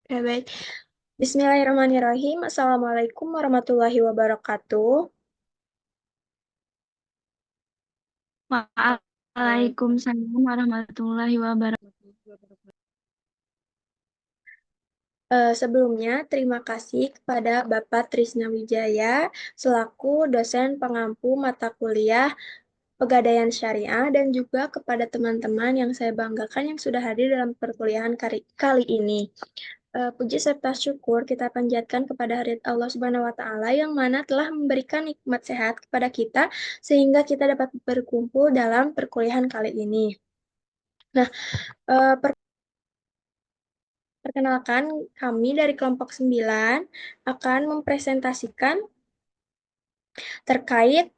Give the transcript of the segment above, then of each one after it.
Ya, baik. Bismillahirrahmanirrahim. Assalamualaikum warahmatullahi wabarakatuh. Waalaikumsalam warahmatullahi wabarakatuh. Sebelumnya, terima kasih kepada Bapak Trisna Wijaya selaku dosen pengampu mata kuliah Pegadaian Syariah dan juga kepada teman-teman yang saya banggakan yang sudah hadir dalam perkuliahan kali ini. Puji serta syukur kita panjatkan kepada hadirat Allah Subhanahu wa Ta'ala yang mana telah memberikan nikmat sehat kepada kita sehingga kita dapat berkumpul dalam perkuliahan kali ini. Nah, perkenalkan kami dari kelompok 9 akan mempresentasikan terkait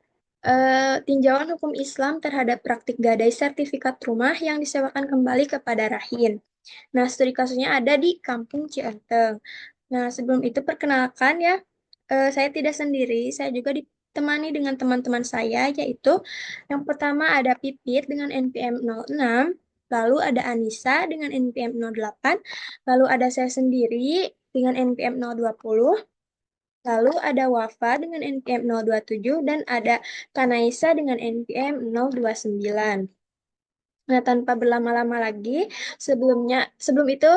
tinjauan hukum Islam terhadap praktik gadai sertifikat rumah yang disewakan kembali kepada Rahin. Nah, studi kasusnya ada di Kampung Cienteng. Nah, sebelum itu perkenalkan ya, saya tidak sendiri, saya juga ditemani dengan teman-teman saya, yaitu yang pertama ada Pipit dengan NPM 06, lalu ada Anissa dengan NPM 08, lalu ada saya sendiri dengan NPM 020, lalu ada Wafa dengan NPM 027, dan ada Kanaisa dengan NPM 029. Nah, tanpa berlama-lama lagi, sebelum itu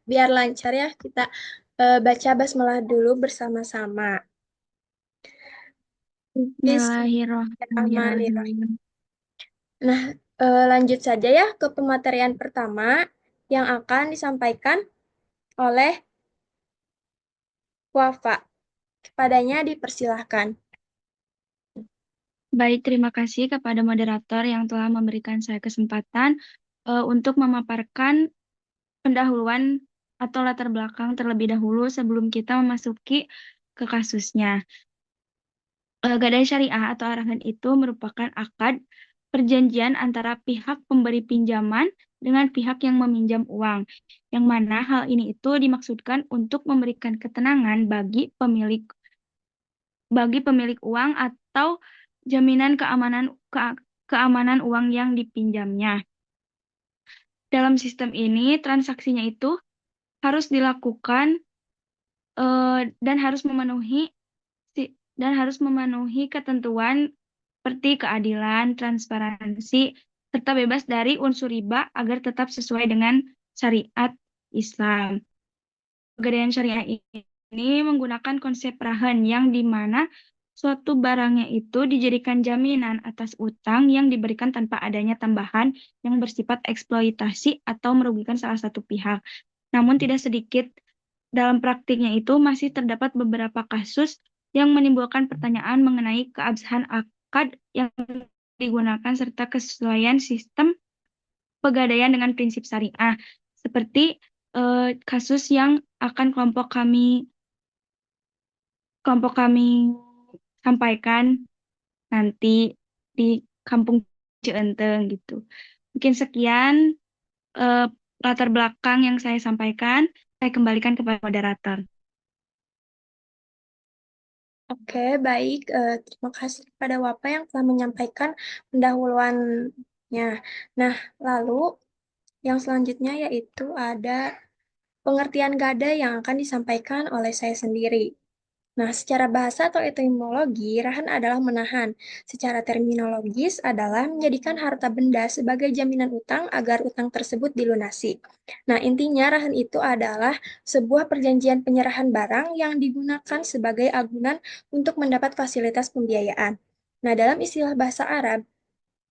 biar lancar ya, kita baca basmalah dulu bersama-sama. Bismillahirrahmanirrahim. Bismillahirrahmanirrahim. Nah, lanjut saja ya ke pematerian pertama yang akan disampaikan oleh Wafa. Kepadanya dipersilahkan. Baik, terima kasih kepada moderator yang telah memberikan saya kesempatan untuk memaparkan pendahuluan atau latar belakang terlebih dahulu sebelum kita memasuki ke kasusnya. Gadai syariah atau arahan itu merupakan akad perjanjian antara pihak pemberi pinjaman dengan pihak yang meminjam uang, yang mana hal ini itu dimaksudkan untuk memberikan ketenangan bagi pemilik uang atau jaminan keamanan uang yang dipinjamnya. Dalam sistem ini, transaksinya itu harus dilakukan dan harus memenuhi ketentuan seperti keadilan, transparansi, serta bebas dari unsur riba agar tetap sesuai dengan syariat Islam. Pegadaian syariah ini menggunakan konsep rahan yang dimana suatu barangnya itu dijadikan jaminan atas utang yang diberikan tanpa adanya tambahan yang bersifat eksploitasi atau merugikan salah satu pihak. Namun tidak sedikit dalam praktiknya itu masih terdapat beberapa kasus yang menimbulkan pertanyaan mengenai keabsahan akad yang digunakan serta kesesuaian sistem pegadaian dengan prinsip syariah. Seperti kasus yang akan kelompok kami sampaikan nanti di Kampung Cienteng gitu. Mungkin sekian eh, latar belakang yang saya sampaikan. Saya kembalikan kepada moderator. Oke, baik. Terima kasih kepada Wapa yang telah menyampaikan pendahuluannya. Nah, lalu yang selanjutnya yaitu ada pengertian gada yang akan disampaikan oleh saya sendiri. Nah, secara bahasa atau etimologi, rahan adalah menahan. Secara terminologis adalah menjadikan harta benda sebagai jaminan utang agar utang tersebut dilunasi. Nah, intinya rahan itu adalah sebuah perjanjian penyerahan barang yang digunakan sebagai agunan untuk mendapat fasilitas pembiayaan. Nah, dalam istilah bahasa Arab,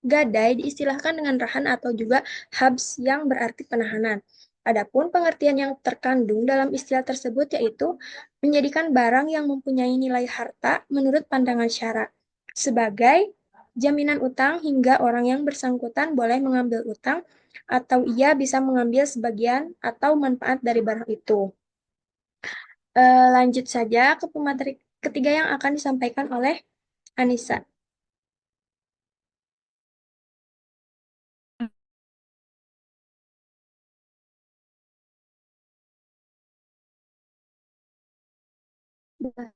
gadai diistilahkan dengan rahan atau juga habs yang berarti penahanan. Adapun pengertian yang terkandung dalam istilah tersebut yaitu menjadikan barang yang mempunyai nilai harta menurut pandangan syara sebagai jaminan utang hingga orang yang bersangkutan boleh mengambil utang atau ia bisa mengambil sebagian atau manfaat dari barang itu. Lanjut saja ke pemateri ketiga yang akan disampaikan oleh Anissa. Baik,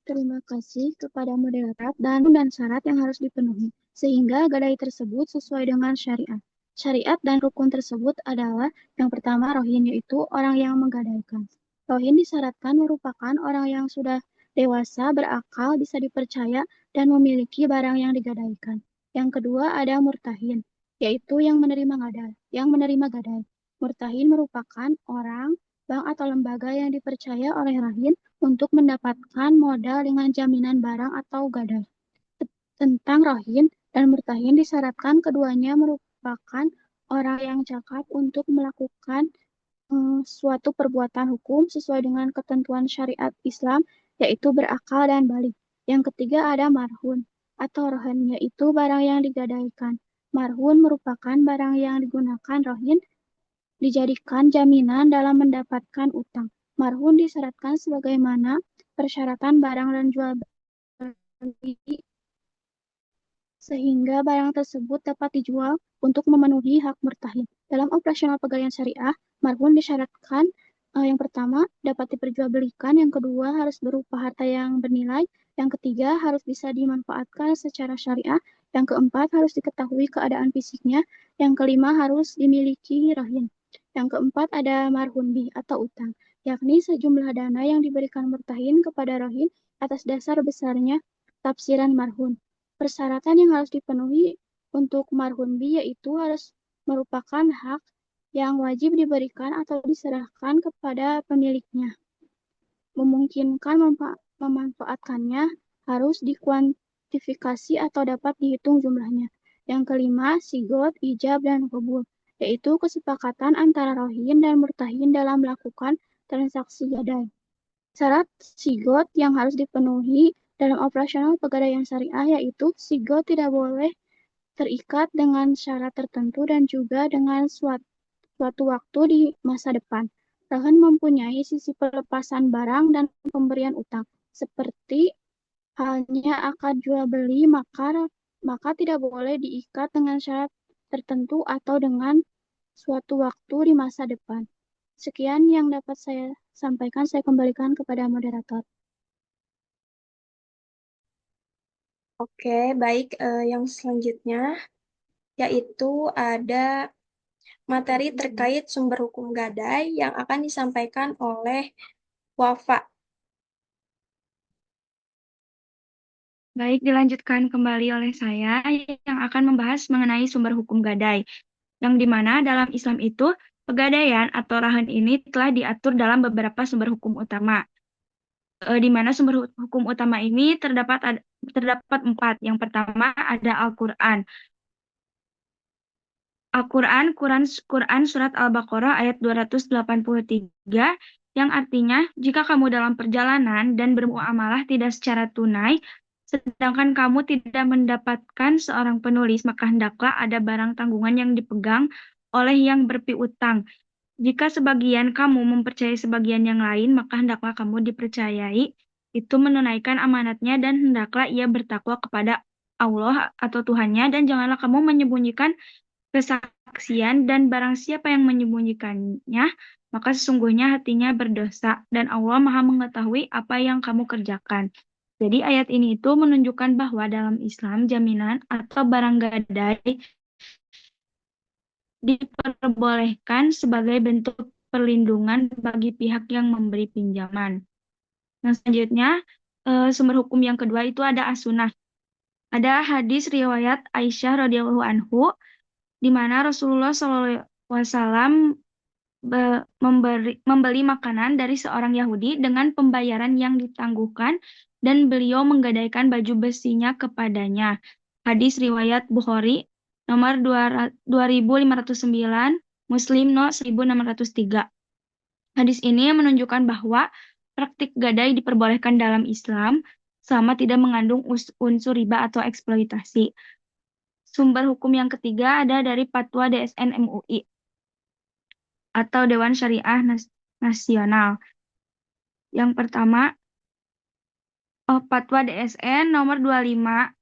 terima kasih kepada moderator dan syarat yang harus dipenuhi, sehingga gadai tersebut sesuai dengan syariat. Syariat dan rukun tersebut adalah yang pertama rohin, yaitu orang yang menggadaikan. Rohin disyaratkan merupakan orang yang sudah dewasa, berakal, bisa dipercaya, dan memiliki barang yang digadaikan. Yang kedua ada murtahin, yaitu yang menerima gadai. Murtahin merupakan orang, bank atau lembaga yang dipercaya oleh rahin untuk mendapatkan modal dengan jaminan barang atau gadai. Tentang rohin dan murtahin disyaratkan keduanya merupakan orang yang cakap untuk melakukan suatu perbuatan hukum sesuai dengan ketentuan syariat Islam, yaitu berakal dan balik. Yang ketiga ada marhun atau rohin, yaitu barang yang digadaikan. Marhun merupakan barang yang digunakan rohin dijadikan jaminan dalam mendapatkan utang. Marhun disyaratkan sebagaimana persyaratan barang dan jual beli sehingga barang tersebut dapat dijual untuk memenuhi hak murtahin. Dalam operasional pegawaian syariah, marhun disyaratkan yang pertama dapat diperjualbelikan, yang kedua harus berupa harta yang bernilai, yang ketiga harus bisa dimanfaatkan secara syariah, yang keempat harus diketahui keadaan fisiknya, yang kelima harus dimiliki rahin. Yang keempat ada marhun bih atau utang, yakni sejumlah dana yang diberikan murtahin kepada rahin atas dasar besarnya tafsiran marhun. Persyaratan yang harus dipenuhi untuk marhun bi yaitu harus merupakan hak yang wajib diberikan atau diserahkan kepada pemiliknya. Memungkinkan memanfaatkannya harus dikuantifikasi atau dapat dihitung jumlahnya. Yang kelima, sigot, ijab, dan qabul, yaitu kesepakatan antara rohin dan murtahin dalam melakukan transaksi gadai. Syarat sigot yang harus dipenuhi dalam operasional pegadaian syariah yaitu sigot tidak boleh terikat dengan syarat tertentu dan juga dengan suatu waktu di masa depan. Rahan mempunyai sisi pelepasan barang dan pemberian utang. Seperti halnya akad jual beli, maka tidak boleh diikat dengan syarat tertentu atau dengan suatu waktu di masa depan. Sekian yang dapat saya sampaikan, saya kembalikan kepada moderator. Oke, baik. Yang selanjutnya yaitu ada materi terkait sumber hukum gadai yang akan disampaikan oleh Wafa. Baik, dilanjutkan kembali oleh saya yang akan membahas mengenai sumber hukum gadai, yang dimana dalam Islam itu pegadaian atau rahan ini telah diatur dalam beberapa sumber hukum utama. Di mana sumber hukum utama ini terdapat 4. Yang pertama ada Al-Quran. Quran Surat Al-Baqarah ayat 283 yang artinya jika kamu dalam perjalanan dan bermuamalah tidak secara tunai, sedangkan kamu tidak mendapatkan seorang penulis, maka hendaklah ada barang tanggungan yang dipegang oleh yang berpiutang. Jika sebagian kamu mempercayai sebagian yang lain, maka hendaklah kamu dipercayai itu menunaikan amanatnya dan hendaklah ia bertakwa kepada Allah atau Tuhannya dan janganlah kamu menyembunyikan kesaksian dan barang siapa yang menyembunyikannya, maka sesungguhnya hatinya berdosa dan Allah Maha mengetahui apa yang kamu kerjakan. Jadi ayat ini itu menunjukkan bahwa dalam Islam jaminan atau barang gadai diperbolehkan sebagai bentuk perlindungan bagi pihak yang memberi pinjaman. Yang selanjutnya, sumber hukum yang kedua itu ada as-sunnah. Ada hadis riwayat Aisyah radhiyallahu anhu di mana Rasulullah SAW membeli makanan dari seorang Yahudi dengan pembayaran yang ditangguhkan dan beliau menggadaikan baju besinya kepadanya. Hadis riwayat Bukhari nomor 2509, Muslim no 1603. Hadis ini menunjukkan bahwa praktik gadai diperbolehkan dalam Islam selama tidak mengandung unsur riba atau eksploitasi. Sumber hukum yang ketiga ada dari Fatwa DSN MUI atau Dewan Syariah Nasional. Yang pertama, Fatwa DSN nomor 25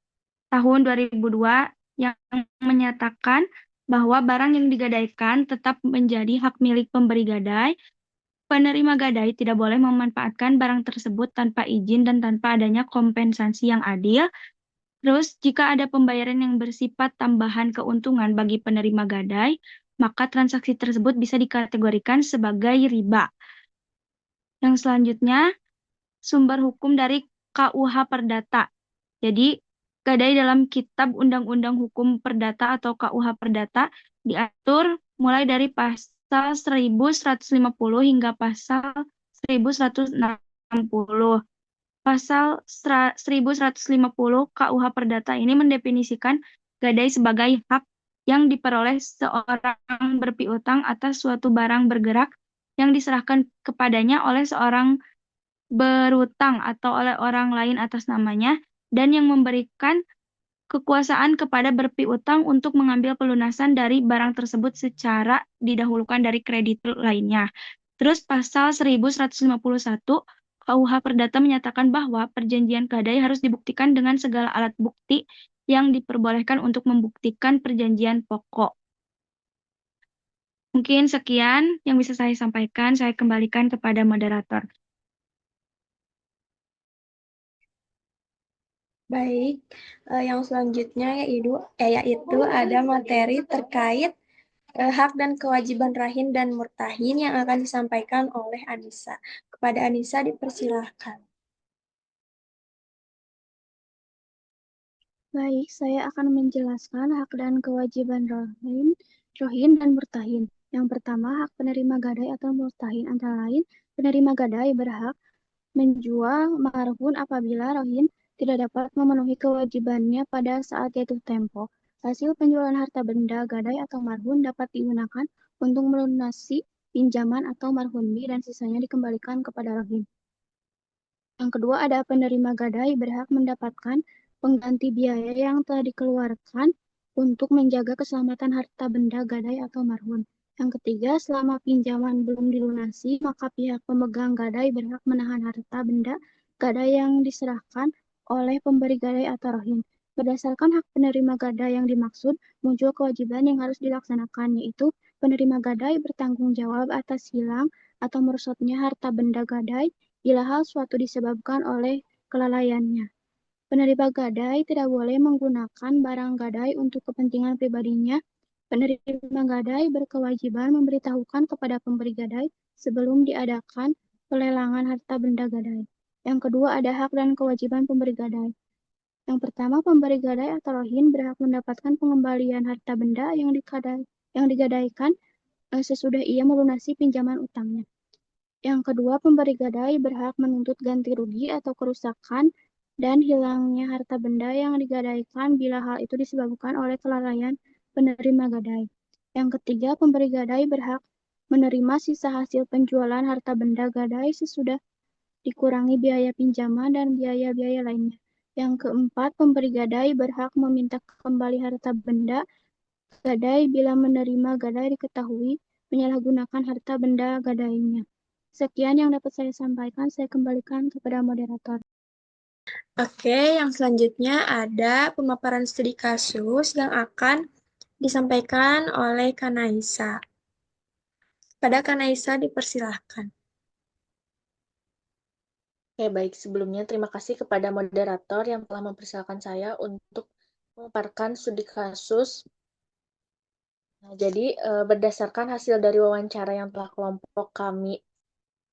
tahun 2002 yang menyatakan bahwa barang yang digadaikan tetap menjadi hak milik pemberi gadai. Penerima gadai tidak boleh memanfaatkan barang tersebut tanpa izin dan tanpa adanya kompensasi yang adil. Terus, jika ada pembayaran yang bersifat tambahan keuntungan bagi penerima gadai, maka transaksi tersebut bisa dikategorikan sebagai riba. Yang selanjutnya, sumber hukum dari KUH Perdata. Jadi, gadai dalam Kitab Undang-Undang Hukum Perdata atau KUH Perdata diatur mulai dari pasal 1150 hingga pasal 1160. Pasal 1150 KUH Perdata ini mendefinisikan gadai sebagai hak yang diperoleh seorang berpiutang atas suatu barang bergerak yang diserahkan kepadanya oleh seorang berutang atau oleh orang lain atas namanya dan yang memberikan kekuasaan kepada berpiutang untuk mengambil pelunasan dari barang tersebut secara didahulukan dari kreditur lainnya. Terus pasal 1151 KUH Perdata menyatakan bahwa perjanjian gadai harus dibuktikan dengan segala alat bukti yang diperbolehkan untuk membuktikan perjanjian pokok. Mungkin sekian yang bisa saya sampaikan. Saya kembalikan kepada moderator. Baik, yang selanjutnya yaitu ada materi terkait hak dan kewajiban rahin dan murtahin yang akan disampaikan oleh Anissa. Kepada Anissa dipersilahkan. Baik, saya akan menjelaskan hak dan kewajiban rohin dan murtahin. Yang pertama, hak penerima gadai atau murtahin antara lain, penerima gadai berhak menjual marhun apabila rohin tidak dapat memenuhi kewajibannya pada saat jatuh tempo. Hasil penjualan harta benda gadai atau marhun dapat digunakan untuk melunasi pinjaman atau marhundi dan sisanya dikembalikan kepada rohin. Yang kedua, ada penerima gadai berhak mendapatkan pengganti biaya yang telah dikeluarkan untuk menjaga keselamatan harta benda gadai atau marhun. Yang ketiga, selama pinjaman belum dilunasi, maka pihak pemegang gadai berhak menahan harta benda gadai yang diserahkan oleh pemberi gadai atau rohin. Berdasarkan hak penerima gadai yang dimaksud, muncul kewajiban yang harus dilaksanakan, yaitu penerima gadai bertanggung jawab atas hilang atau merosotnya harta benda gadai bila hal suatu disebabkan oleh kelalaiannya. Penerima gadai tidak boleh menggunakan barang gadai untuk kepentingan pribadinya. Penerima gadai berkewajiban memberitahukan kepada pemberi gadai sebelum diadakan pelelangan harta benda gadai. Yang kedua, ada hak dan kewajiban pemberi gadai. Yang pertama, pemberi gadai atau rohin berhak mendapatkan pengembalian harta benda yang digadaikan sesudah ia melunasi pinjaman utangnya. Yang kedua, pemberi gadai berhak menuntut ganti rugi atau kerusakan dan hilangnya harta benda yang digadaikan bila hal itu disebabkan oleh kelalaian penerima gadai. Yang ketiga, pemberi gadai berhak menerima sisa hasil penjualan harta benda gadai sesudah dikurangi biaya pinjaman dan biaya-biaya lainnya. Yang keempat, pemberi gadai berhak meminta kembali harta benda gadai bila menerima gadai diketahui menyalahgunakan harta benda gadainya. Sekian yang dapat saya sampaikan, saya kembalikan kepada moderator. Oke, yang selanjutnya ada pemaparan studi kasus yang akan disampaikan oleh Kanaisa. Pada Kanaisa dipersilahkan. Oke, baik. Sebelumnya terima kasih kepada moderator yang telah mempersilahkan saya untuk memaparkan studi kasus. Nah, jadi berdasarkan hasil dari wawancara yang telah kelompok kami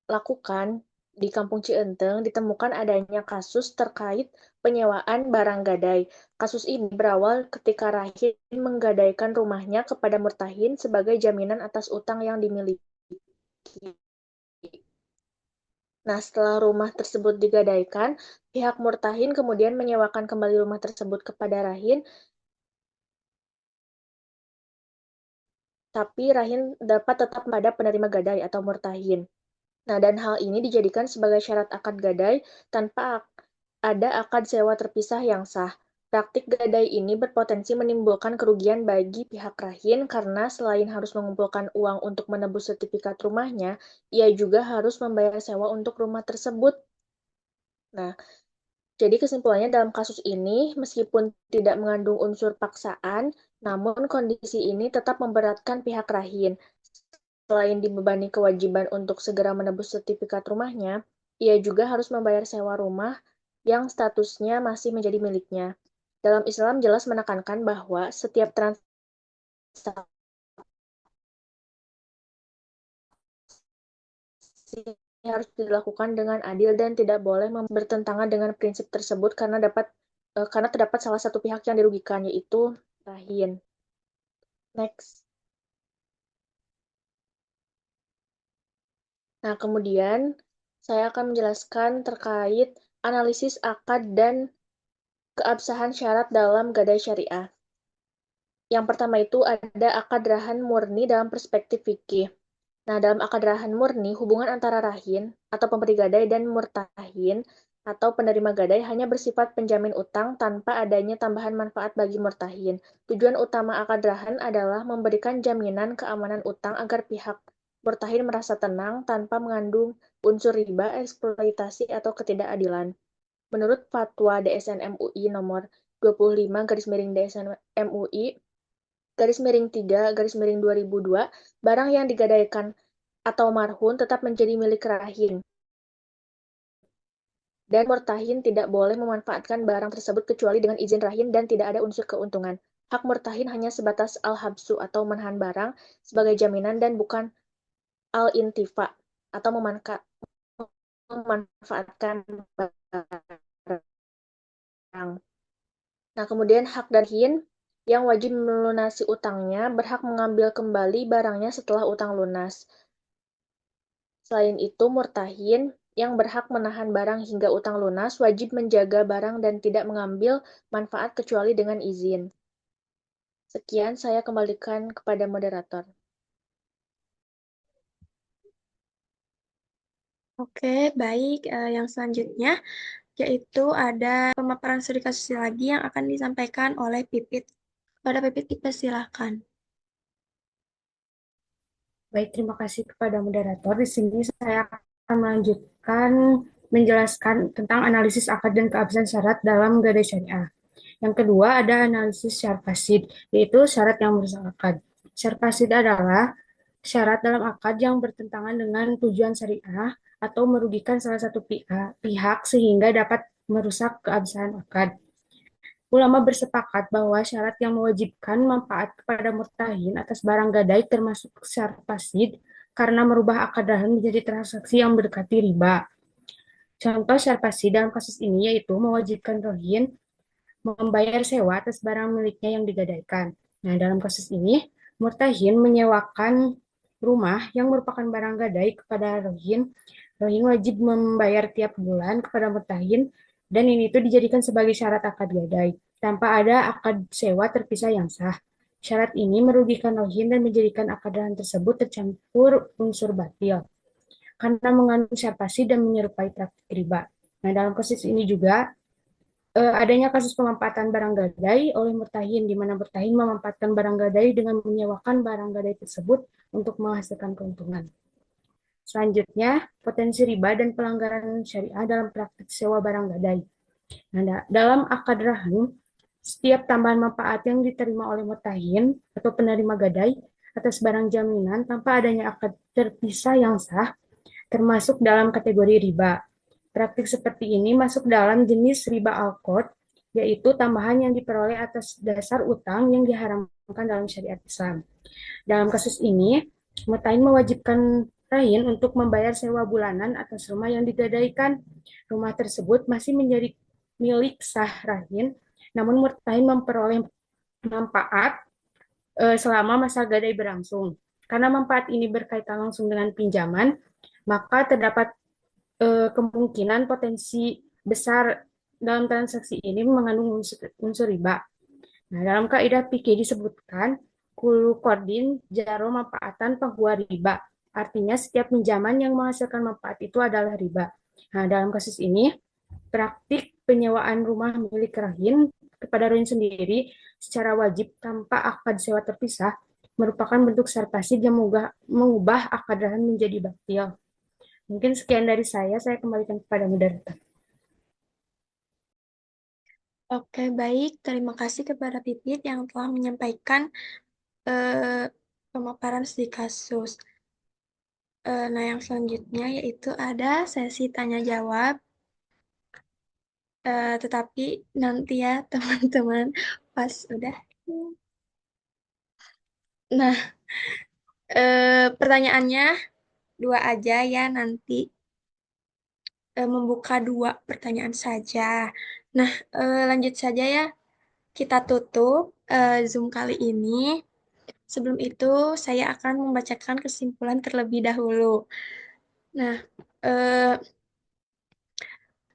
lakukan di Kampung Cienteng, ditemukan adanya kasus terkait penyewaan barang gadai. Kasus ini berawal ketika Rahim menggadaikan rumahnya kepada Murtahin sebagai jaminan atas utang yang dimiliki. Nah, setelah rumah tersebut digadaikan, pihak Murtahin kemudian menyewakan kembali rumah tersebut kepada Rahin, tapi Rahin dapat tetap pada penerima gadai atau Murtahin. Nah, dan hal ini dijadikan sebagai syarat akad gadai tanpa ada akad sewa terpisah yang sah. Praktik gadai ini berpotensi menimbulkan kerugian bagi pihak Rahin karena selain harus mengumpulkan uang untuk menebus sertifikat rumahnya, ia juga harus membayar sewa untuk rumah tersebut. Nah, jadi kesimpulannya dalam kasus ini, meskipun tidak mengandung unsur paksaan, namun kondisi ini tetap memberatkan pihak Rahin. Selain dibebani kewajiban untuk segera menebus sertifikat rumahnya, ia juga harus membayar sewa rumah yang statusnya masih menjadi miliknya. Dalam Islam jelas menekankan bahwa setiap transaksi harus dilakukan dengan adil dan tidak boleh bertentangan dengan prinsip tersebut karena terdapat salah satu pihak yang dirugikan, yaitu rahin. Next. Nah, kemudian saya akan menjelaskan terkait analisis akad dan keabsahan syarat dalam gadai syariah. Yang pertama itu ada akad rahan murni dalam perspektif fikih. Nah, dalam akad rahan murni, hubungan antara rahin atau pemberi gadai dan murtahin atau penerima gadai hanya bersifat penjamin utang tanpa adanya tambahan manfaat bagi murtahin. Tujuan utama akad rahan adalah memberikan jaminan keamanan utang agar pihak murtahin merasa tenang tanpa mengandung unsur riba, eksploitasi, atau ketidakadilan. Menurut Fatwa DSN MUI nomor 25 garis miring DSN MUI garis miring 3 garis miring 2002, barang yang digadaikan atau marhun tetap menjadi milik rahin. Dan murtahin tidak boleh memanfaatkan barang tersebut kecuali dengan izin rahin dan tidak ada unsur keuntungan. Hak murtahin hanya sebatas al-habsu atau menahan barang sebagai jaminan dan bukan al-intifa atau memanfaatkan barang. Nah, kemudian hak darhin yang wajib melunasi utangnya berhak mengambil kembali barangnya setelah utang lunas. Selain itu, murtahin yang berhak menahan barang hingga utang lunas wajib menjaga barang dan tidak mengambil manfaat kecuali dengan izin. Sekian, saya kembalikan kepada moderator. Oke, baik. Yang selanjutnya yaitu ada pemaparan studi kasus lagi yang akan disampaikan oleh Pipit. Pada Pipit, dipersilahkan. Baik, terima kasih kepada moderator. Di sini saya akan melanjutkan menjelaskan tentang analisis akad dan keabsahan syarat dalam gadai syariah. Yang kedua ada analisis syarat fasid, yaitu syarat yang merusak akad. Syarat fasid adalah syarat dalam akad yang bertentangan dengan tujuan syariah atau merugikan salah satu pihak sehingga dapat merusak keabsahan akad. Ulama bersepakat bahwa syarat yang mewajibkan manfaat kepada murtahin atas barang gadai termasuk syarat fasid karena merubah akad dahan menjadi transaksi yang mendekati riba. Contoh syarat fasid dalam kasus ini yaitu mewajibkan rohin membayar sewa atas barang miliknya yang digadaikan. Nah, dalam kasus ini, murtahin menyewakan rumah yang merupakan barang gadai kepada rohin. Rohin wajib membayar tiap bulan kepada murtahin, dan ini itu dijadikan sebagai syarat akad gadai, tanpa ada akad sewa terpisah yang sah. Syarat ini merugikan rohin dan menjadikan akad tersebut tercampur unsur batil, karena mengandung syarat fasid dan menyerupai praktik riba. Nah, dalam kasus ini juga adanya kasus pemanfaatan barang gadai oleh murtahin, di mana murtahin memanfaatkan barang gadai dengan menyewakan barang gadai tersebut untuk menghasilkan keuntungan. Selanjutnya, potensi riba dan pelanggaran syariah dalam praktik sewa barang gadai. Nah, dalam akad rahim, setiap tambahan manfaat yang diterima oleh murtahin atau penerima gadai atas barang jaminan tanpa adanya akad terpisah yang sah termasuk dalam kategori riba. Praktik seperti ini masuk dalam jenis riba al-qard, yaitu tambahan yang diperoleh atas dasar utang yang diharamkan dalam syariat Islam. Dalam kasus ini, Mutain mewajibkan Rahin untuk membayar sewa bulanan atas rumah yang digadaikan. Rumah tersebut masih menjadi milik sah Rahin, namun Mutain memperoleh manfaat selama masa gadai berlangsung. Karena manfaat ini berkaitan langsung dengan pinjaman, maka terdapat kemungkinan potensi besar dalam transaksi ini mengandung unsur riba. Nah, dalam kaidah fikih disebutkan kulu kordin jaro manfaatan penghuwa riba. Artinya setiap pinjaman yang menghasilkan manfaat itu adalah riba. Nah, dalam kasus ini praktik penyewaan rumah milik rahin kepada rahin sendiri secara wajib tanpa akad sewa terpisah merupakan bentuk sarpasid yang mengubah akad rahin menjadi batil. Mungkin sekian dari saya kembalikan kepada moderator. Oke, baik. Terima kasih kepada Pipit yang telah menyampaikan pemaparan studi kasus. Nah, yang selanjutnya yaitu ada sesi tanya jawab. Tetapi nanti ya teman-teman pas udah. Nah, pertanyaannya dua aja ya nanti, membuka dua pertanyaan saja. Nah, lanjut saja ya. Kita tutup Zoom kali ini. Sebelum itu, saya akan membacakan kesimpulan terlebih dahulu. Nah, eh,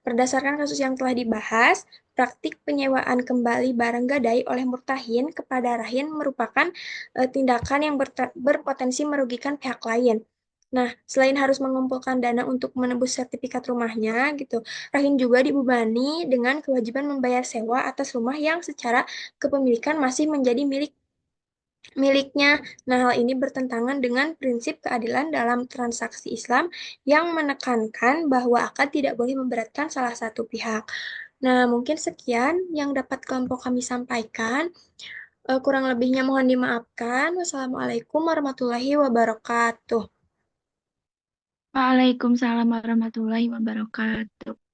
berdasarkan kasus yang telah dibahas, praktik penyewaan kembali barang gadai oleh murtahin kepada rahin merupakan tindakan yang berpotensi merugikan pihak lain. Nah, selain harus mengumpulkan dana untuk menebus sertifikat rumahnya, gitu, Rahin juga dibebani dengan kewajiban membayar sewa atas rumah yang secara kepemilikan masih menjadi miliknya. Nah, hal ini bertentangan dengan prinsip keadilan dalam transaksi Islam yang menekankan bahwa akad tidak boleh memberatkan salah satu pihak. Nah, mungkin sekian yang dapat kelompok kami sampaikan. Kurang lebihnya mohon dimaafkan. Wassalamualaikum warahmatullahi wabarakatuh. Waalaikumsalam warahmatullahi wabarakatuh.